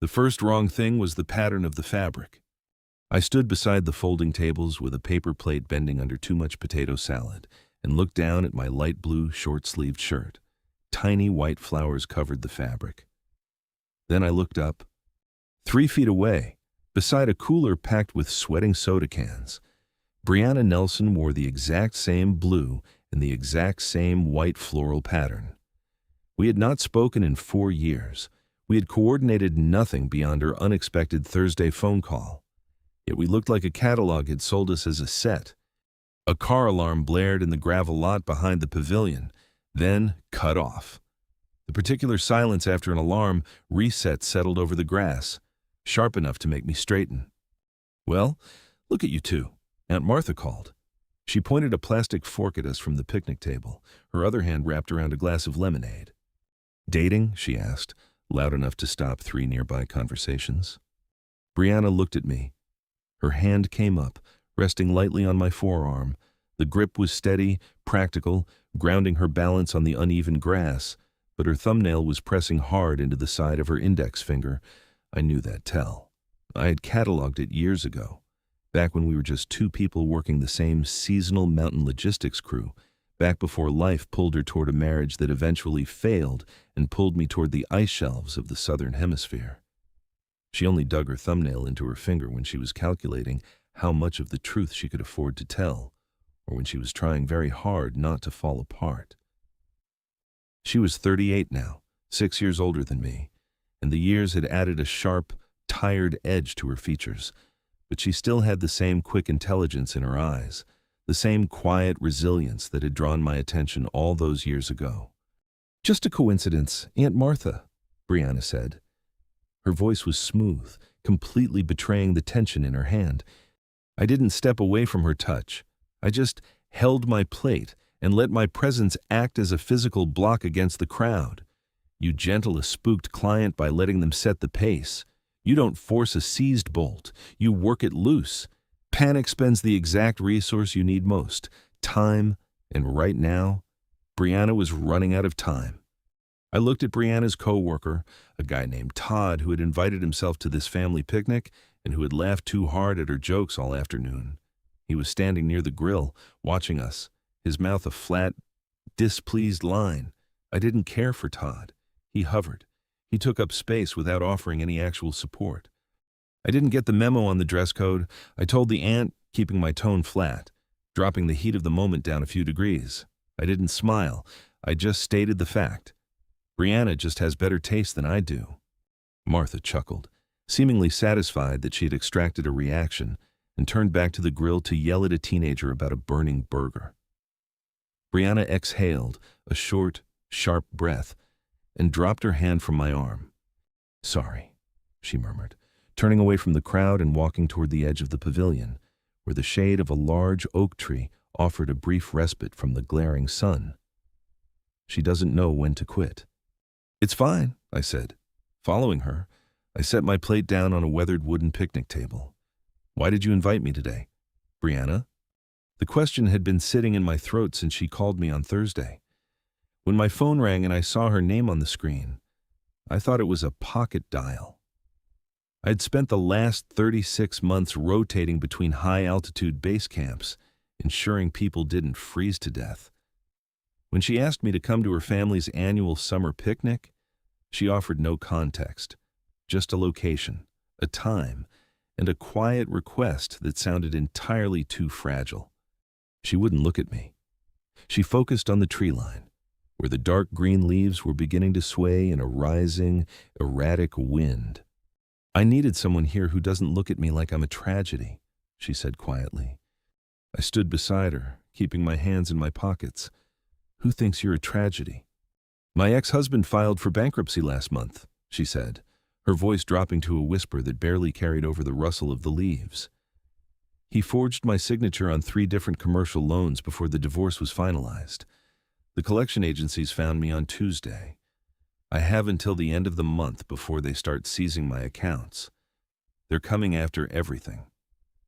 The first wrong thing was the pattern of the fabric. I stood beside the folding tables with a paper plate bending under too much potato salad and looked down at my light blue short-sleeved shirt. Tiny white flowers covered the fabric. Then I looked up. 3 feet away, beside a cooler packed with sweating soda cans, Brianna Nelson wore the exact same blue and the exact same white floral pattern. We had not spoken in 4 years. We had coordinated nothing beyond her unexpected Thursday phone call. Yet we looked like a catalog had sold us as a set. A car alarm blared in the gravel lot behind the pavilion, then cut off. The particular silence after an alarm reset settled over the grass, sharp enough to make me straighten. "Well, look at you two," Aunt Martha called. She pointed a plastic fork at us from the picnic table, her other hand wrapped around a glass of lemonade. "Dating?" she asked, loud enough to stop 3 nearby conversations. Brianna looked at me. Her hand came up, resting lightly on my forearm. The grip was steady, practical, grounding her balance on the uneven grass, but her thumbnail was pressing hard into the side of her index finger. I knew that tell. I had cataloged it years ago, back when we were just 2 people working the same seasonal mountain logistics crew, back before life pulled her toward a marriage that eventually failed and pulled me toward the ice shelves of the southern hemisphere. She only dug her thumbnail into her finger when she was calculating how much of the truth she could afford to tell, or when she was trying very hard not to fall apart. She was 38 now, 6 years older than me, and the years had added a sharp, tired edge to her features, but she still had the same quick intelligence in her eyes, the same quiet resilience that had drawn my attention all those years ago. "Just a coincidence, Aunt Martha," Brianna said. Her voice was smooth, completely betraying the tension in her hand. I didn't step away from her touch. I just held my plate and let my presence act as a physical block against the crowd. You gentle a spooked client by letting them set the pace. You don't force a seized bolt. You work it loose. Panic spends the exact resource you need most, time, and right now, Brianna was running out of time. I looked at Brianna's co-worker, a guy named Todd who had invited himself to this family picnic and who had laughed too hard at her jokes all afternoon. He was standing near the grill, watching us, his mouth a flat, displeased line. I didn't care for Todd. He hovered. He took up space without offering any actual support. I didn't get the memo on the dress code. I told the aunt, keeping my tone flat, dropping the heat of the moment down a few degrees. I didn't smile. I just stated the fact. Brianna just has better taste than I do. Martha chuckled, seemingly satisfied that she had extracted a reaction, and turned back to the grill to yell at a teenager about a burning burger. Brianna exhaled, a short, sharp breath, and dropped her hand from my arm. "Sorry," she murmured, turning away from the crowd and walking toward the edge of the pavilion, where the shade of a large oak tree offered a brief respite from the glaring sun. She doesn't know when to quit. "It's fine," I said. Following her, I set my plate down on a weathered wooden picnic table. "Why did you invite me today, Brianna?" The question had been sitting in my throat since she called me on Thursday. When my phone rang and I saw her name on the screen, I thought it was a pocket dial. I had spent the last 36 months rotating between high-altitude base camps, ensuring people didn't freeze to death. When she asked me to come to her family's annual summer picnic, she offered no context, just a location, a time, and a quiet request that sounded entirely too fragile. She wouldn't look at me. She focused on the tree line, where the dark green leaves were beginning to sway in a rising, erratic wind. "I needed someone here who doesn't look at me like I'm a tragedy," she said quietly. I stood beside her, keeping my hands in my pockets. "Who thinks you're a tragedy?" "My ex-husband filed for bankruptcy last month," she said, her voice dropping to a whisper that barely carried over the rustle of the leaves. "He forged my signature on 3 different commercial loans before the divorce was finalized. The collection agencies found me on Tuesday. I have until the end of the month before they start seizing my accounts. They're coming after everything.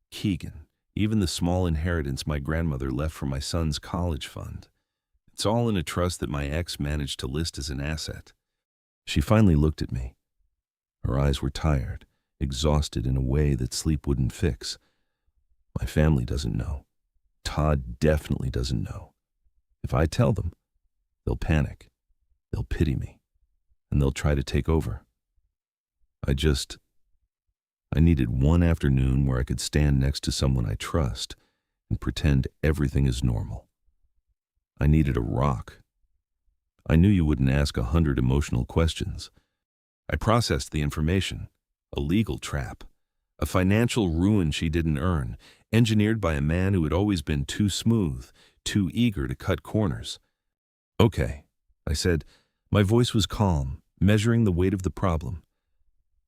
Keegan, even the small inheritance my grandmother left for my son's college fund. It's all in a trust that my ex managed to list as an asset." She finally looked at me. Her eyes were tired, exhausted in a way that sleep wouldn't fix. My family doesn't know. Todd definitely doesn't know. If I tell them, they'll panic. They'll pity me. And they'll try to take over. I needed one afternoon where I could stand next to someone I trust and pretend everything is normal. I needed a rock. I knew you wouldn't ask 100 emotional questions. I processed the information. A legal trap. A financial ruin she didn't earn, engineered by a man who had always been too smooth, too eager to cut corners. Okay, I said. My voice was calm, measuring the weight of the problem.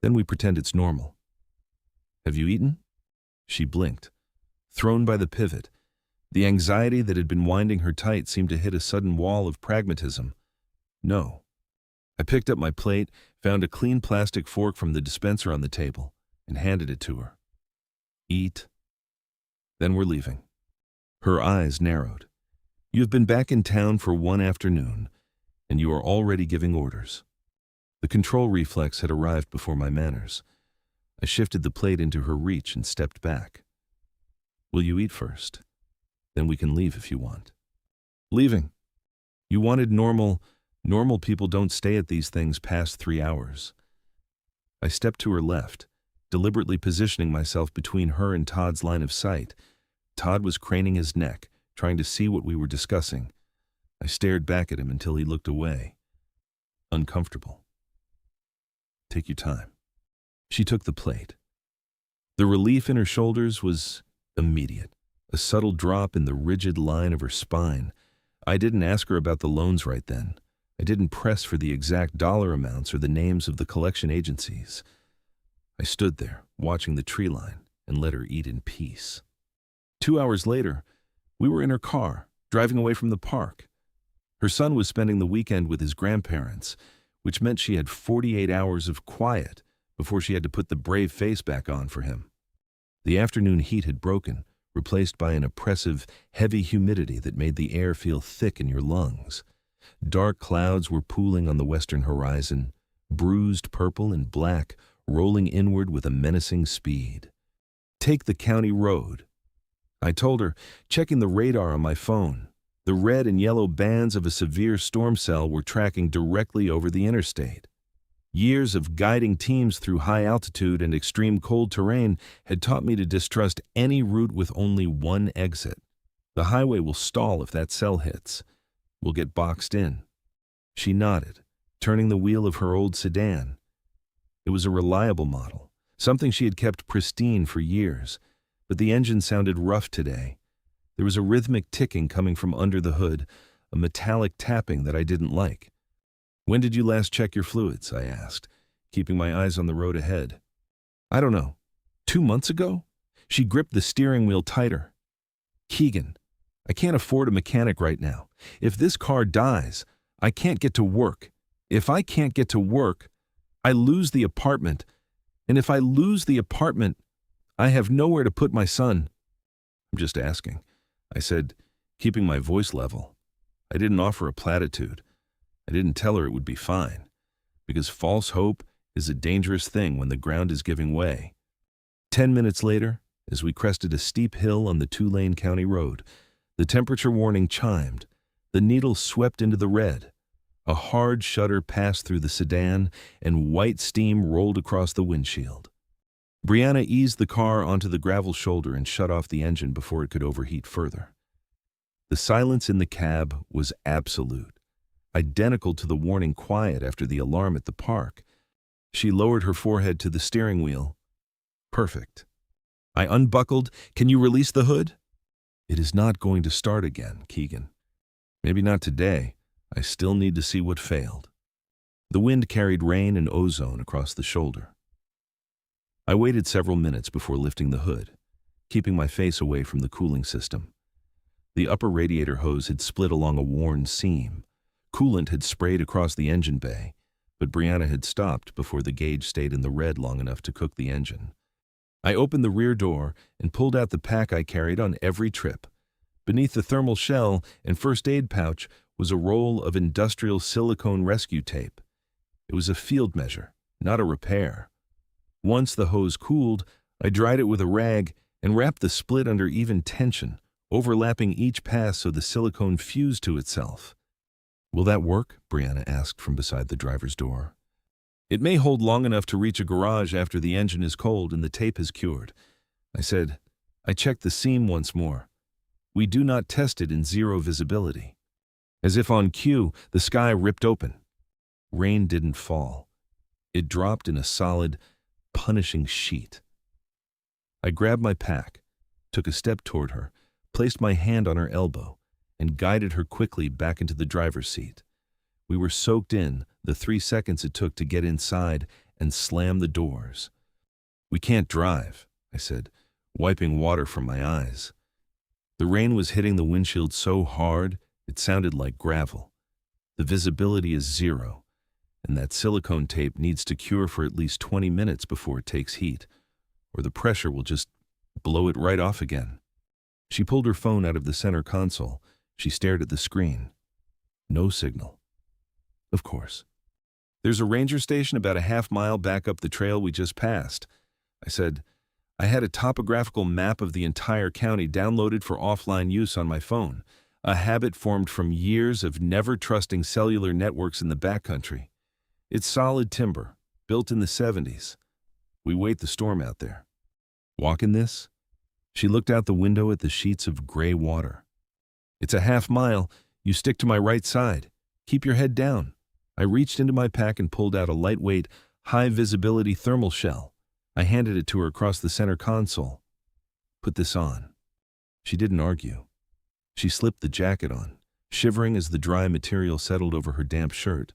Then we pretend it's normal. Have you eaten? She blinked. Thrown by the pivot, the anxiety that had been winding her tight seemed to hit a sudden wall of pragmatism. No. I picked up my plate, found a clean plastic fork from the dispenser on the table, and handed it to her. Eat. Then we're leaving. Her eyes narrowed. You've been back in town for one afternoon, and you are already giving orders. The control reflex had arrived before my manners. I shifted the plate into her reach and stepped back. Will you eat first? Then we can leave if you want. Leaving. You wanted normal people don't stay at these things past 3 hours. I stepped to her left, deliberately positioning myself between her and Todd's line of sight. Todd was craning his neck, trying to see what we were discussing. I stared back at him until he looked away. Uncomfortable. Take your time. She took the plate. The relief in her shoulders was immediate, a subtle drop in the rigid line of her spine. I didn't ask her about the loans right then. I didn't press for the exact dollar amounts or the names of the collection agencies. I stood there, watching the tree line, and let her eat in peace. 2 hours later, we were in her car, driving away from the park. Her son was spending the weekend with his grandparents, which meant she had 48 hours of quiet before she had to put the brave face back on for him. The afternoon heat had broken, replaced by an oppressive, heavy humidity that made the air feel thick in your lungs. Dark clouds were pooling on the western horizon, bruised purple and black, rolling inward with a menacing speed. Take the county road. I told her, checking the radar on my phone. The red and yellow bands of a severe storm cell were tracking directly over the interstate. Years of guiding teams through high altitude and extreme cold terrain had taught me to distrust any route with only one exit. The highway will stall if that cell hits. We'll get boxed in. She nodded, turning the wheel of her old sedan. It was a reliable model, something she had kept pristine for years, but the engine sounded rough today. There was a rhythmic ticking coming from under the hood, a metallic tapping that I didn't like. When did you last check your fluids? I asked, keeping my eyes on the road ahead. I don't know. 2 months ago? She gripped the steering wheel tighter. Keegan, I can't afford a mechanic right now. If this car dies, I can't get to work. If I can't get to work, I lose the apartment. And if I lose the apartment, I have nowhere to put my son. I'm just asking, I said, keeping my voice level. I didn't offer a platitude. I didn't tell her it would be fine, because false hope is a dangerous thing when the ground is giving way. 10 minutes later, as we crested a steep hill on the 2-lane county road, the temperature warning chimed. The needle swept into the red. A hard shudder passed through the sedan, and white steam rolled across the windshield. Brianna eased the car onto the gravel shoulder and shut off the engine before it could overheat further. The silence in the cab was absolute, identical to the warning quiet after the alarm at the park. She lowered her forehead to the steering wheel. Perfect. I unbuckled. Can you release the hood? It is not going to start again, Keegan. Maybe not today. I still need to see what failed. The wind carried rain and ozone across the shoulder. I waited several minutes before lifting the hood, keeping my face away from the cooling system. The upper radiator hose had split along a worn seam. Coolant had sprayed across the engine bay, but Brianna had stopped before the gauge stayed in the red long enough to cook the engine. I opened the rear door and pulled out the pack I carried on every trip. Beneath the thermal shell and first aid pouch was a roll of industrial silicone rescue tape. It was a field measure, not a repair. Once the hose cooled, I dried it with a rag and wrapped the split under even tension, overlapping each pass so the silicone fused to itself. "Will that work?" Brianna asked from beside the driver's door. "It may hold long enough to reach a garage after the engine is cold and the tape has cured," I said. I checked the seam once more. "We do not test it in zero visibility." As if on cue, the sky ripped open. Rain didn't fall. It dropped in a solid, punishing sheet. I grabbed my pack, took a step toward her, placed my hand on her elbow, and guided her quickly back into the driver's seat. We were soaked in the 3 seconds it took to get inside and slam the doors. "We can't drive," I said, wiping water from my eyes. The rain was hitting the windshield so hard it sounded like gravel. The visibility is zero, and that silicone tape needs to cure for at least 20 minutes before it takes heat, or the pressure will just blow it right off again. She pulled her phone out of the center console. She stared at the screen. No signal. Of course. "There's a ranger station about a half-mile back up the trail we just passed," I said. I had a topographical map of the entire county downloaded for offline use on my phone, a habit formed from years of never trusting cellular networks in the backcountry. It's solid timber, built in the 70s. We wait the storm out there. "Walk in this?" She looked out the window at the sheets of gray water. "It's a half-mile. You stick to my right side. Keep your head down." I reached into my pack and pulled out a lightweight, high-visibility thermal shell. I handed it to her across the center console. "Put this on." She didn't argue. She slipped the jacket on, shivering as the dry material settled over her damp shirt.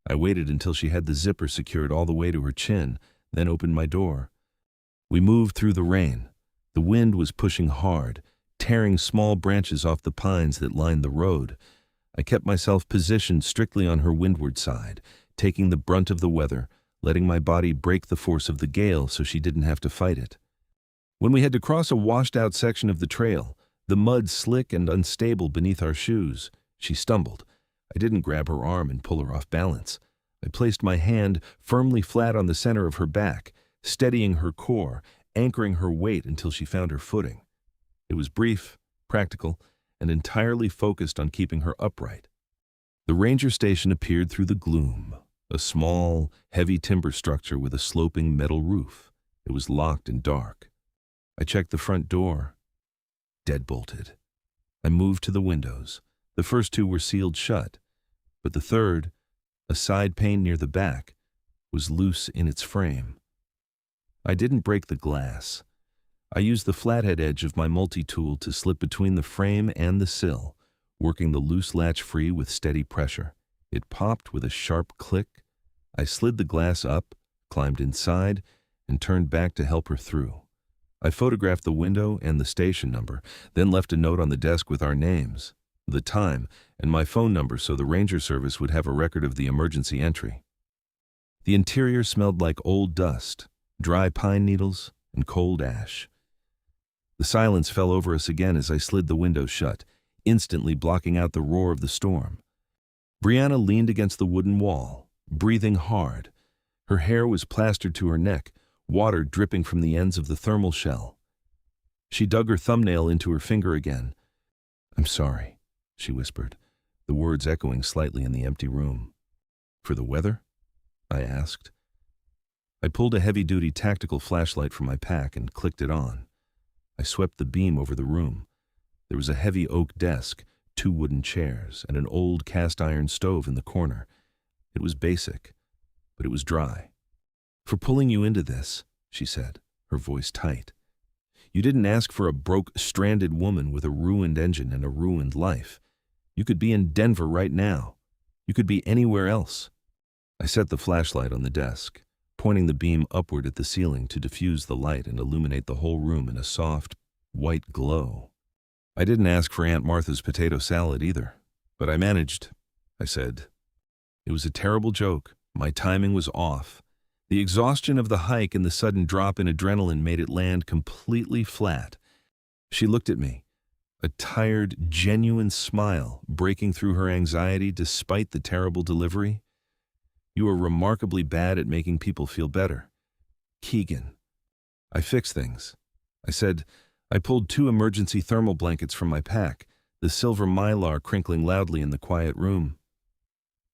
I waited until she had the zipper secured all the way to her chin, then opened my door. We moved through the rain. The wind was pushing hard, tearing small branches off the pines that lined the road. I kept myself positioned strictly on her windward side, taking the brunt of the weather, letting my body break the force of the gale so she didn't have to fight it. When we had to cross a washed-out section of the trail, the mud slick and unstable beneath our shoes, she stumbled. I didn't grab her arm and pull her off balance. I placed my hand firmly flat on the center of her back, steadying her core, anchoring her weight until she found her footing. It was brief, practical, and entirely focused on keeping her upright. The ranger station appeared through the gloom, a small, heavy timber structure with a sloping metal roof. It was locked and dark. I checked the front door. Deadbolted. I moved to the windows. The first 2 were sealed shut, but the third, a side pane near the back, was loose in its frame. I didn't break the glass. I used the flathead edge of my multi-tool to slip between the frame and the sill, working the loose latch free with steady pressure. It popped with a sharp click. I slid the glass up, climbed inside, and turned back to help her through. I photographed the window and the station number, then left a note on the desk with our names, the time, and my phone number so the ranger service would have a record of the emergency entry. The interior smelled like old dust, dry pine needles, and cold ash. The silence fell over us again as I slid the window shut, instantly blocking out the roar of the storm. Brianna leaned against the wooden wall, breathing hard. Her hair was plastered to her neck, water dripping from the ends of the thermal shell. She dug her thumbnail into her finger again. "I'm sorry," she whispered, the words echoing slightly in the empty room. "For the weather?" I asked. I pulled a heavy-duty tactical flashlight from my pack and clicked it on. I swept the beam over the room. There was a heavy oak desk, 2 wooden chairs, and an old cast-iron stove in the corner. It was basic, but it was dry. "For pulling you into this," she said, her voice tight. "You didn't ask for a broke, stranded woman with a ruined engine and a ruined life. You could be in Denver right now. You could be anywhere else." I set the flashlight on the desk, pointing the beam upward at the ceiling to diffuse the light and illuminate the whole room in a soft, white glow. "I didn't ask for Aunt Martha's potato salad either, but I managed," I said. It was a terrible joke. My timing was off. The exhaustion of the hike and the sudden drop in adrenaline made it land completely flat. She looked at me, a tired, genuine smile breaking through her anxiety despite the terrible delivery. You are remarkably bad at making people feel better. Keegan. I fix things. I said. I pulled 2 emergency thermal blankets from my pack, the silver mylar crinkling loudly in the quiet room.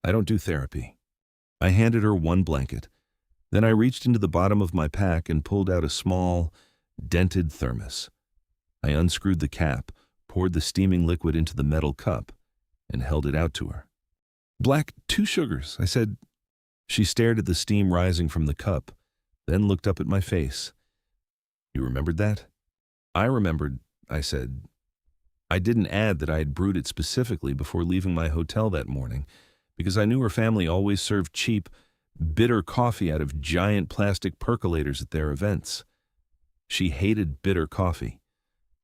I don't do therapy. I handed her 1 blanket. Then I reached into the bottom of my pack and pulled out a small, dented thermos. I unscrewed the cap, poured the steaming liquid into the metal cup, and held it out to her. Black, 2 sugars, I said. She stared at the steam rising from the cup, then looked up at my face. You remembered that? I remembered, I said. I didn't add that I had brewed it specifically before leaving my hotel that morning, because I knew her family always served cheap, bitter coffee out of giant plastic percolators at their events. She hated bitter coffee.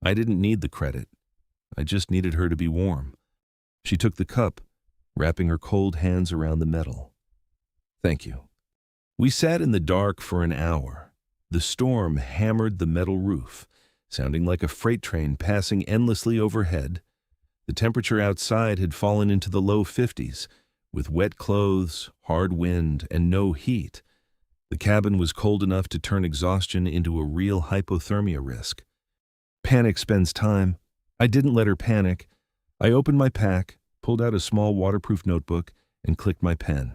I didn't need the credit. I just needed her to be warm. She took the cup, wrapping her cold hands around the metal. Thank you. We sat in the dark for an hour. The storm hammered the metal roof, sounding like a freight train passing endlessly overhead. The temperature outside had fallen into the low 50s, with wet clothes, hard wind, and no heat. The cabin was cold enough to turn exhaustion into a real hypothermia risk. Panic spends time. I didn't let her panic. I opened my pack, pulled out a small waterproof notebook, and clicked my pen.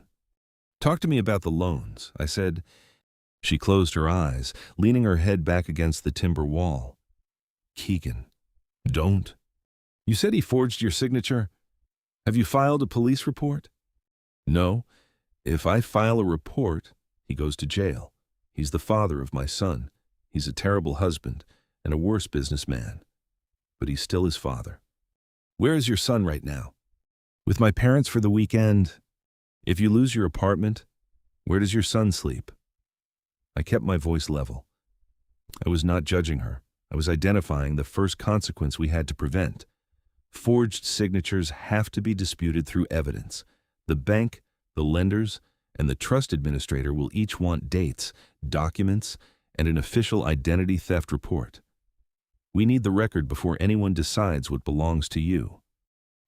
Talk to me about the loans, I said. She closed her eyes, leaning her head back against the timber wall. Keegan. Don't. You said he forged your signature. Have you filed a police report? No. If I file a report, he goes to jail. He's the father of my son. He's a terrible husband and a worse businessman. But he's still his father. Where is your son right now? With my parents for the weekend. If you lose your apartment, where does your son sleep? I kept my voice level. I was not judging her. I was identifying the first consequence we had to prevent. Forged signatures have to be disputed through evidence. The bank, the lenders, and the trust administrator will each want dates, documents, and an official identity theft report. We need the record before anyone decides what belongs to you.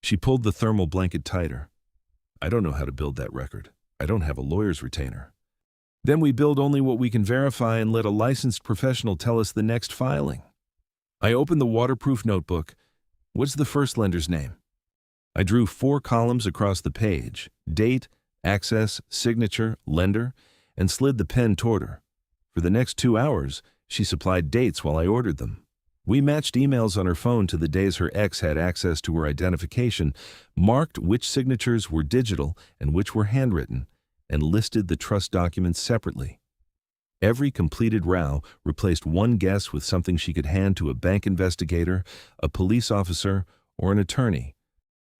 She pulled the thermal blanket tighter. I don't know how to build that record. I don't have a lawyer's retainer. Then we build only what we can verify and let a licensed professional tell us the next filing. I opened the waterproof notebook. What's the first lender's name? I drew 4 columns across the page: date, access, signature, lender, and slid the pen toward her. For the next 2 hours, she supplied dates while I ordered them. We matched emails on her phone to the days her ex had access to her identification, marked which signatures were digital and which were handwritten, and listed the trust documents separately. Every completed row replaced one guess with something she could hand to a bank investigator, a police officer, or an attorney.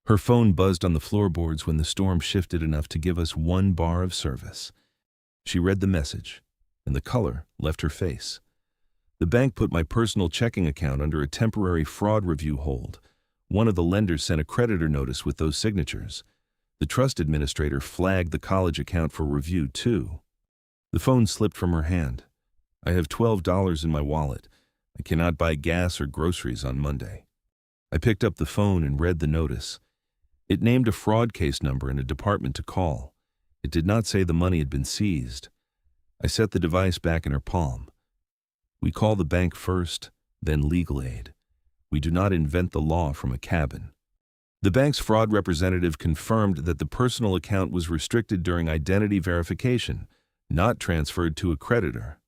Her phone buzzed on the floorboards when the storm shifted enough to give us 1 bar of service. She read the message, and the color left her face. The bank put my personal checking account under a temporary fraud review hold. One of the lenders sent a creditor notice with those signatures. The trust administrator flagged the college account for review, too. The phone slipped from her hand. I have $12 in my wallet. I cannot buy gas or groceries on Monday. I picked up the phone and read the notice. It named a fraud case number and a department to call. It did not say the money had been seized. I set the device back in her palm. We call the bank first, then legal aid. We do not invent the law from a cabin. The bank's fraud representative confirmed that the personal account was restricted during identity verification, not transferred to a creditor.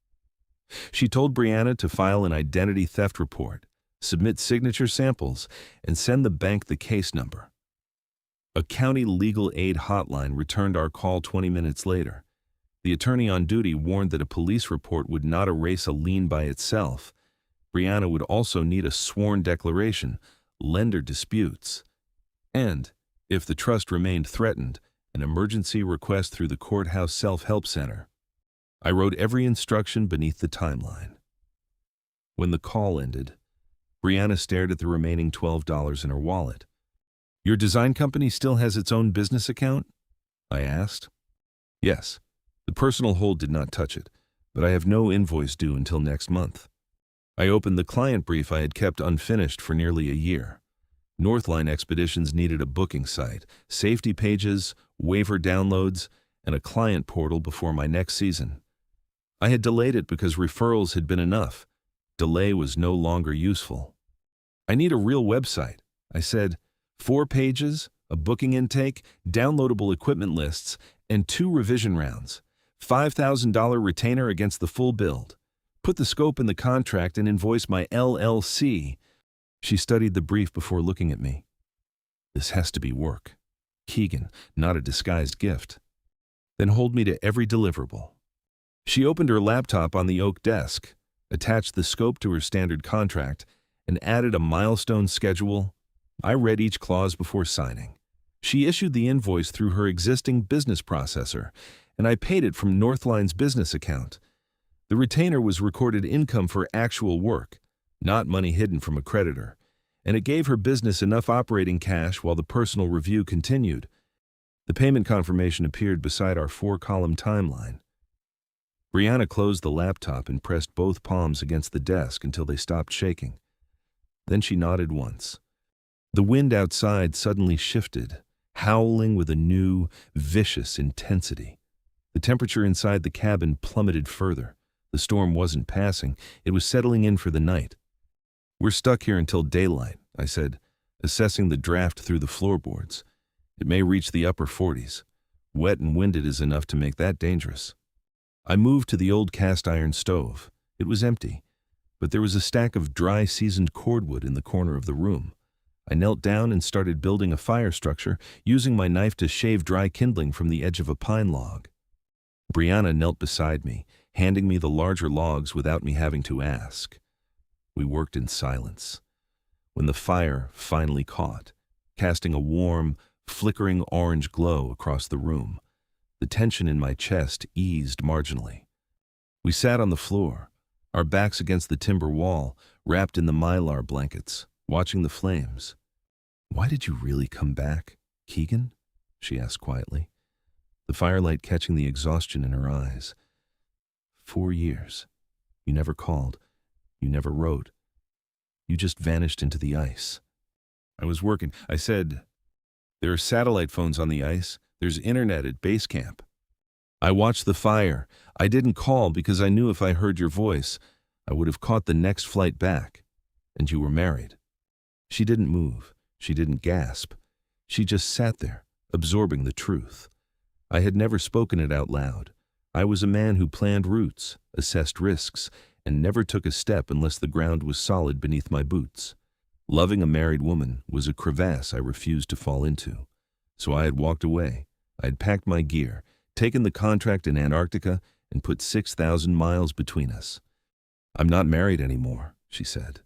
She told Brianna to file an identity theft report, submit signature samples, and send the bank the case number. A county legal aid hotline returned our call 20 minutes later. The attorney on duty warned that a police report would not erase a lien by itself. Brianna would also need a sworn declaration, lender disputes, and, if the trust remained threatened, an emergency request through the courthouse self-help center. I wrote every instruction beneath the timeline. When the call ended, Brianna stared at the remaining $12 in her wallet. Your design company still has its own business account? I asked. Yes. The personal hold did not touch it, but I have no invoice due until next month. I opened the client brief I had kept unfinished for nearly a year. Northline Expeditions needed a booking site, safety pages, waiver downloads, and a client portal before my next season. I had delayed it because referrals had been enough. Delay was no longer useful. I need a real website, I said. 4 pages, a booking intake, downloadable equipment lists, and 2 revision rounds. $5,000 retainer against the full build. Put the scope in the contract and invoice my LLC. She studied the brief before looking at me. This has to be work. Keegan, not a disguised gift. Then hold me to every deliverable. She opened her laptop on the oak desk, attached the scope to her standard contract, and added a milestone schedule. I read each clause before signing. She issued the invoice through her existing business processor, and I paid it from Northline's business account. The retainer was recorded income for actual work, not money hidden from a creditor, and it gave her business enough operating cash while the personal review continued. The payment confirmation appeared beside our 4-column timeline. Brianna closed the laptop and pressed both palms against the desk until they stopped shaking. Then she nodded once. The wind outside suddenly shifted, howling with a new, vicious intensity. The temperature inside the cabin plummeted further. The storm wasn't passing, it was settling in for the night. We're stuck here until daylight, I said, assessing the draft through the floorboards. It may reach the upper 40s. Wet and winded is enough to make that dangerous. I moved to the old cast-iron stove. It was empty, but there was a stack of dry, seasoned cordwood in the corner of the room. I knelt down and started building a fire structure, using my knife to shave dry kindling from the edge of a pine log. Brianna knelt beside me, handing me the larger logs without me having to ask. We worked in silence. When the fire finally caught, casting a warm, flickering orange glow across the room, the tension in my chest eased marginally. We sat on the floor, our backs against the timber wall, wrapped in the mylar blankets, watching the flames. "Why did you really come back, Keegan?" she asked quietly, the firelight catching the exhaustion in her eyes. 4 years. You never called. You never wrote. You just vanished into the ice. I was working. I said, "There are satellite phones on the ice. There's internet at base camp." I watched the fire. I didn't call because I knew if I heard your voice, I would have caught the next flight back. And you were married. She didn't move. She didn't gasp. She just sat there, absorbing the truth. I had never spoken it out loud. I was a man who planned routes, assessed risks, and never took a step unless the ground was solid beneath my boots. Loving a married woman was a crevasse I refused to fall into. So I had walked away. I had packed my gear, taken the contract in Antarctica, and put 6,000 miles between us. "I'm not married anymore," she said.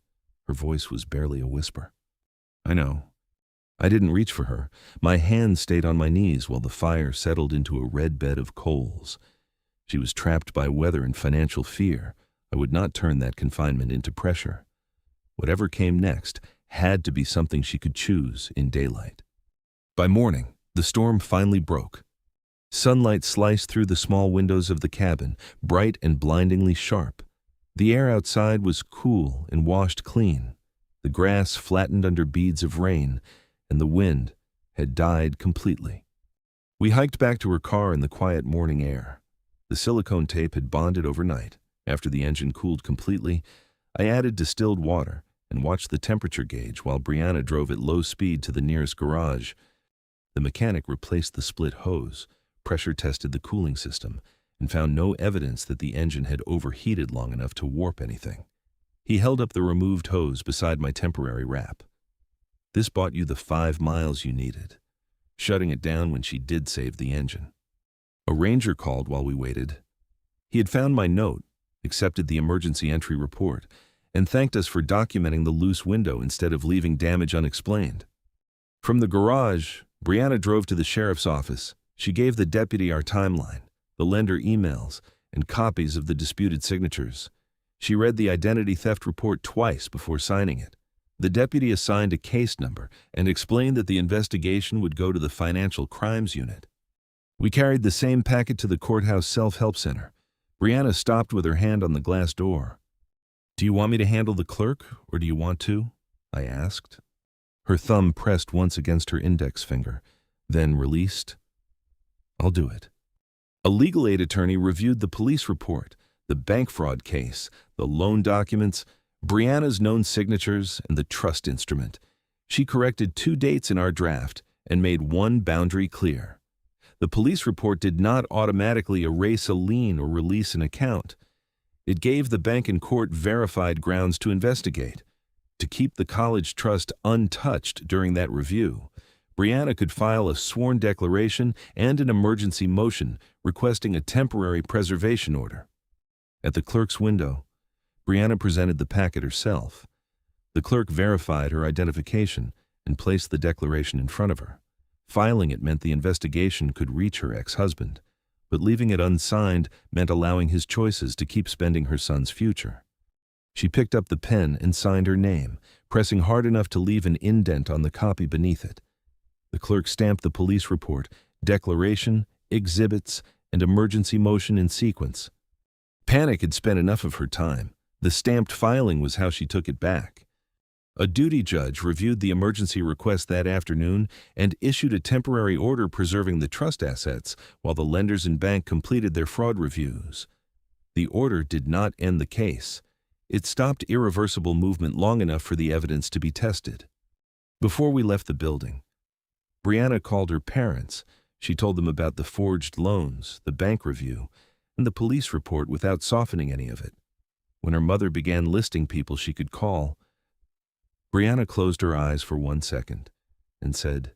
Her voice was barely a whisper. I know. I didn't reach for her. My hands stayed on my knees while the fire settled into a red bed of coals. She was trapped by weather and financial fear. I would not turn that confinement into pressure. Whatever came next had to be something she could choose in daylight. By morning, the storm finally broke. Sunlight sliced through the small windows of the cabin, bright and blindingly sharp. The air outside was cool and washed clean. The grass flattened under beads of rain, and the wind had died completely. We hiked back to her car in the quiet morning air. The silicone tape had bonded overnight. After the engine cooled completely, I added distilled water and watched the temperature gauge while Brianna drove at low speed to the nearest garage. The mechanic replaced the split hose, pressure tested the cooling system, and found no evidence that the engine had overheated long enough to warp anything. He held up the removed hose beside my temporary wrap. "This bought you the 5 miles you needed," shutting it down when she did save the engine. A ranger called while we waited. He had found my note, accepted the emergency entry report, and thanked us for documenting the loose window instead of leaving damage unexplained. From the garage, Brianna drove to the sheriff's office. She gave the deputy our timeline, the lender emails, and copies of the disputed signatures. She read the identity theft report twice before signing it. The deputy assigned a case number and explained that the investigation would go to the Financial Crimes Unit. We carried the same packet to the courthouse self-help center. Brianna stopped with her hand on the glass door. "Do you want me to handle the clerk, or do you want to?" I asked. Her thumb pressed once against her index finger, then released. "I'll do it." A legal aid attorney reviewed the police report, the bank fraud case, the loan documents, Brianna's known signatures, and the trust instrument. She corrected 2 dates in our draft and made one boundary clear. The police report did not automatically erase a lien or release an account. It gave the bank and court verified grounds to investigate. To keep the college trust untouched during that review, Brianna could file a sworn declaration and an emergency motion requesting a temporary preservation order. At the clerk's window, Brianna presented the packet herself. The clerk verified her identification and placed the declaration in front of her. Filing it meant the investigation could reach her ex-husband, but leaving it unsigned meant allowing his choices to keep spending her son's future. She picked up the pen and signed her name, pressing hard enough to leave an indent on the copy beneath it. The clerk stamped the police report, declaration, exhibits, and emergency motion in sequence. Panic had spent enough of her time. The stamped filing was how she took it back. A duty judge reviewed the emergency request that afternoon and issued a temporary order preserving the trust assets while the lenders and bank completed their fraud reviews. The order did not end the case. It stopped irreversible movement long enough for the evidence to be tested. Before we left the building, Brianna called her parents. She told them about the forged loans, the bank review, and the police report without softening any of it. When her mother began listing people she could call, Brianna closed her eyes for 1 second and said,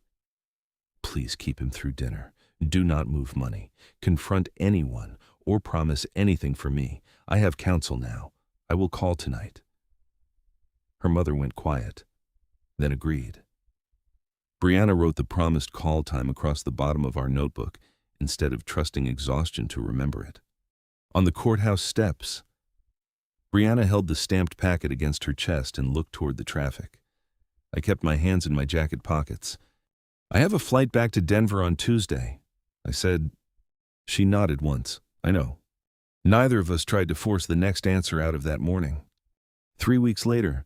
"Please keep him through dinner. Do not move money. Confront anyone or promise anything for me. I have counsel now. I will call tonight." Her mother went quiet, then agreed. Brianna wrote the promised call time across the bottom of our notebook instead of trusting exhaustion to remember it. On the courthouse steps, Brianna held the stamped packet against her chest and looked toward the traffic. I kept my hands in my jacket pockets. "I have a flight back to Denver on Tuesday," I said. She nodded once. "I know." Neither of us tried to force the next answer out of that morning. 3 weeks later,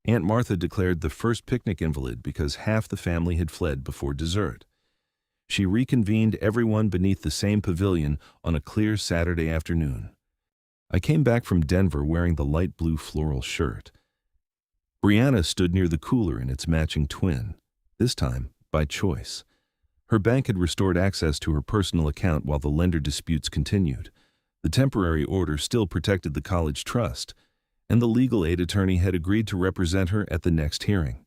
Aunt Martha declared the first picnic invalid because half the family had fled before dessert. She reconvened everyone beneath the same pavilion on a clear Saturday afternoon. I came back from Denver wearing the light blue floral shirt. Brianna stood near the cooler in its matching twin, this time by choice. Her bank had restored access to her personal account while the lender disputes continued. The temporary order still protected the college trust, and the legal aid attorney had agreed to represent her at the next hearing.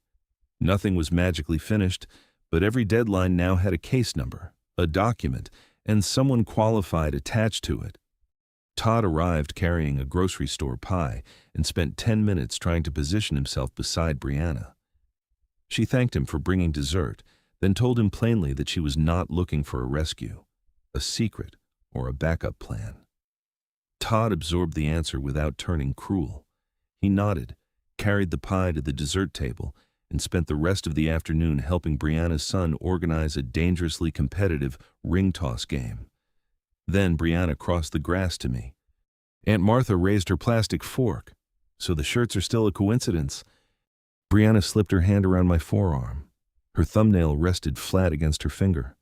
Nothing was magically finished, but every deadline now had a case number, a document, and someone qualified attached to it. Todd arrived carrying a grocery store pie and spent 10 minutes trying to position himself beside Brianna. She thanked him for bringing dessert, then told him plainly that she was not looking for a rescue, a secret, or a backup plan. Todd absorbed the answer without turning cruel. He nodded, carried the pie to the dessert table, and spent the rest of the afternoon helping Brianna's son organize a dangerously competitive ring toss game. Then Brianna crossed the grass to me. Aunt Martha raised her plastic fork. "So the shirts are still a coincidence." Brianna slipped her hand around my forearm. Her thumbnail rested flat against her finger.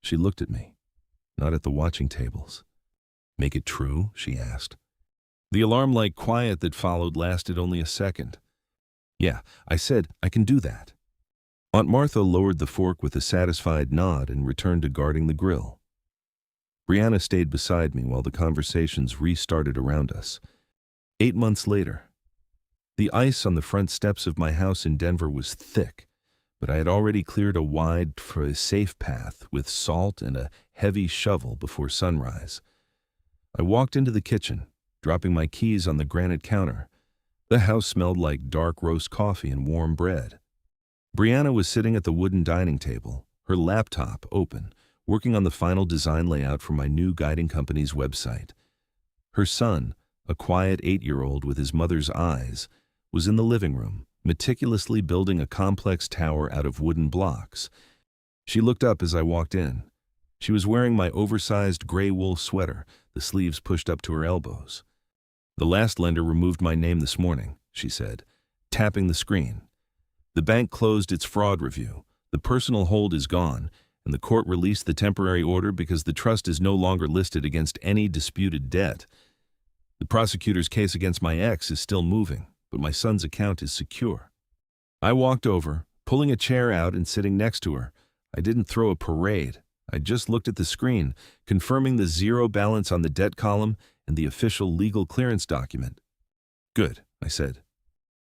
She looked at me, not at the watching tables. "Make it true?" she asked. The alarm-like quiet that followed lasted only a second. "Yeah," I said, "I can do that." Aunt Martha lowered the fork with a satisfied nod and returned to guarding the grill. Brianna stayed beside me while the conversations restarted around us. 8 months later, the ice on the front steps of my house in Denver was thick, but I had already cleared a wide, safe path with salt and a heavy shovel before sunrise. I walked into the kitchen, dropping my keys on the granite counter. The house smelled like dark roast coffee and warm bread. Brianna was sitting at the wooden dining table, her laptop open, working on the final design layout for my new guiding company's website. Her son, a quiet 8-year-old with his mother's eyes, was in the living room, meticulously building a complex tower out of wooden blocks. She looked up as I walked in. She was wearing my oversized gray wool sweater, the sleeves pushed up to her elbows. "The last lender removed my name this morning," she said, tapping the screen. "The bank closed its fraud review. The personal hold is gone, and the court released the temporary order because the trust is no longer listed against any disputed debt. The prosecutor's case against my ex is still moving, but my son's account is secure. I walked over, pulling a chair out and sitting next to her. I didn't throw a parade. I just looked at the screen, confirming the zero balance on the debt column and the official legal clearance document. "Good," I said.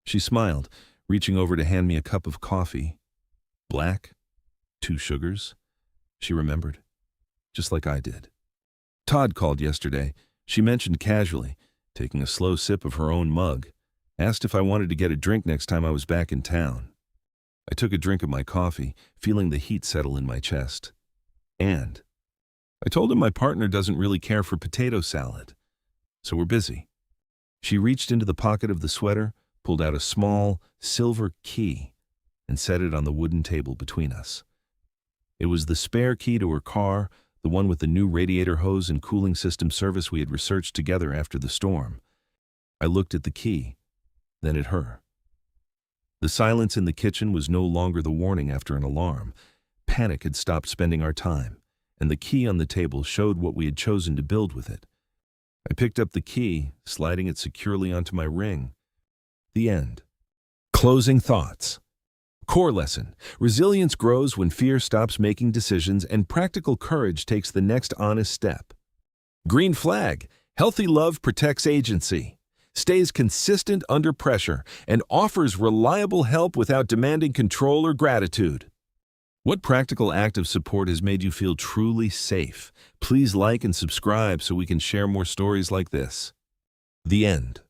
She smiled, reaching over to hand me a cup of coffee. "Black? 2 sugars?" She remembered, just like I did. Todd called yesterday. She mentioned casually, taking a slow sip of her own mug, asked if I wanted to get a drink next time I was back in town. I took a drink of my coffee, feeling the heat settle in my chest. And I told him my partner doesn't really care for potato salad, so we're busy. She reached into the pocket of the sweater, pulled out a small, silver key, and set it on the wooden table between us. It was the spare key to her car, the one with the new radiator hose and cooling system service we had researched together after the storm. I looked at the key, then at her. The silence in the kitchen was no longer the warning after an alarm. Panic had stopped spending our time, and the key on the table showed what we had chosen to build with it. I picked up the key, sliding it securely onto my ring. The end. Closing thoughts. Core lesson: resilience grows when fear stops making decisions and practical courage takes the next honest step. Green flag: healthy love protects agency, stays consistent under pressure, and offers reliable help without demanding control or gratitude. What practical act of support has made you feel truly safe? Please like and subscribe so we can share more stories like this. The end.